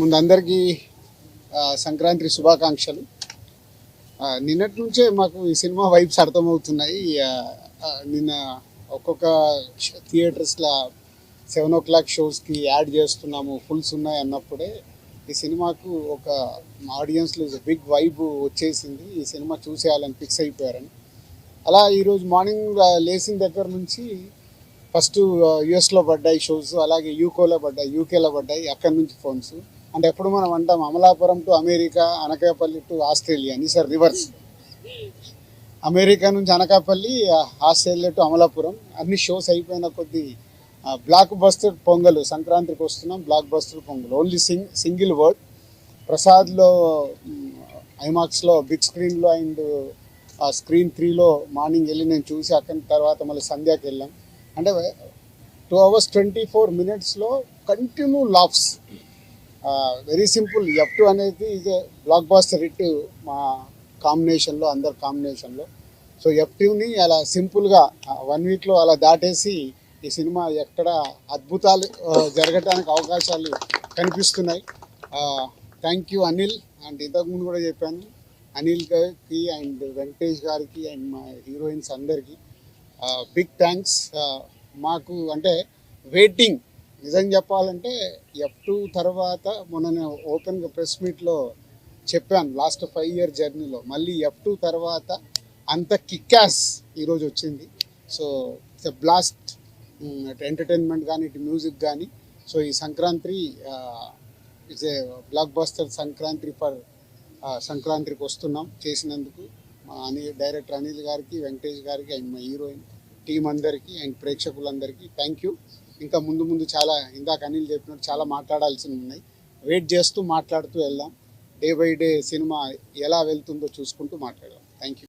ముందు అందరికీ సంక్రాంతి శుభాకాంక్షలు. నిన్నటి నుంచే మాకు ఈ సినిమా వైబ్స్ అర్థమవుతున్నాయి. నిన్న ఒక్కొక్క థియేటర్స్లో 7 o'clock షోస్కి యాడ్ చేస్తున్నాము, ఫుల్స్ ఉన్నాయి అన్నప్పుడే ఈ సినిమాకు ఒక ఆడియన్స్లో బిగ్ వైబ్ వచ్చేసింది. ఈ సినిమా చూసేయాలని ఫిక్స్ అయిపోయారని. అలా ఈరోజు మార్నింగ్ లేచిన దగ్గర నుంచి ఫస్ట్ యుఎస్లో పడ్డాయి షోస్, అలాగే యూకేలో పడ్డాయి. అక్కడి నుంచి ఫోన్స్. అంటే ఎప్పుడు మనం అంటాం Amalapuram to America, Anakapalli to Australia అని, సార్ రివర్స్. అమెరికా నుంచి అనకాపల్లి, ఆస్ట్రేలియా టు అమలాపురం. అన్ని షోస్ అయిపోయిన కొద్దీ బ్లాక్ బస్టర్ పొంగల్, సంక్రాంతికి వస్తున్నాం, blockbuster Pongal. Only single word. ప్రసాద్లో ఐమాక్స్లో బిగ్ స్క్రీన్లో అండ్ స్క్రీన్ 3లో మార్నింగ్ వెళ్ళి నేను చూసి అక్కడి తర్వాత మళ్ళీ సంధ్యాకి వెళ్ళాం. అంటే 2 hours 24 minutesలో continue laughs. Very simple. F2 అనేది ఇది బ్లాక్ బాస్టర్ హిట్ మా కాంబినేషన్లో, అందరి కాంబినేషన్లో. సో F2ని అలా సింపుల్గా 1 weekలో అలా దాటేసి ఈ సినిమా ఎక్కడ అద్భుతాలు జరగటానికి అవకాశాలు కనిపిస్తున్నాయి. Thank you Anil. అండ్ ఇంతకుముందు కూడా చెప్పాను, అనిల్ గారికి అండ్ వెంకటేష్ గారికి అండ్ మా హీరోయిన్స్ అందరికీ బిగ్ థ్యాంక్స్. మాకు అంటే వెయిటింగ్, నిజం చెప్పాలంటే F2 తర్వాత మొన్న నేను ఓపెన్గా ప్రెస్ మీట్లో చెప్పాను, లాస్ట్ 5 year జర్నీలో మళ్ళీ F2 తర్వాత అంత కిక్యాస్ ఈరోజు వచ్చింది. So it's a blast. Entertainment కానీ, ఇటు మ్యూజిక్ కానీ. సో ఈ Sankranti it's a block buster Sankranti for సంక్రాంతికి వస్తున్నాం చేసినందుకు మా డైరెక్టర్ అనిల్ గారికి, వెంకటేష్ గారికి అండ్ మా హీరోయిన్ టీం అందరికీ అండ్ ప్రేక్షకులందరికీ థ్యాంక్ యూ. ఇంకా ముందు చాలా, ఇందాక అనిల్ చెప్పినట్టు చాలా మాట్లాడాల్సి ఉన్నాయి. వెయిట్ చేస్తూ మాట్లాడుతూ వెళ్దాం. డే బై డే సినిమా ఎలా వెళ్తుందో చూసుకుంటూ మాట్లాడదాం. Thank you.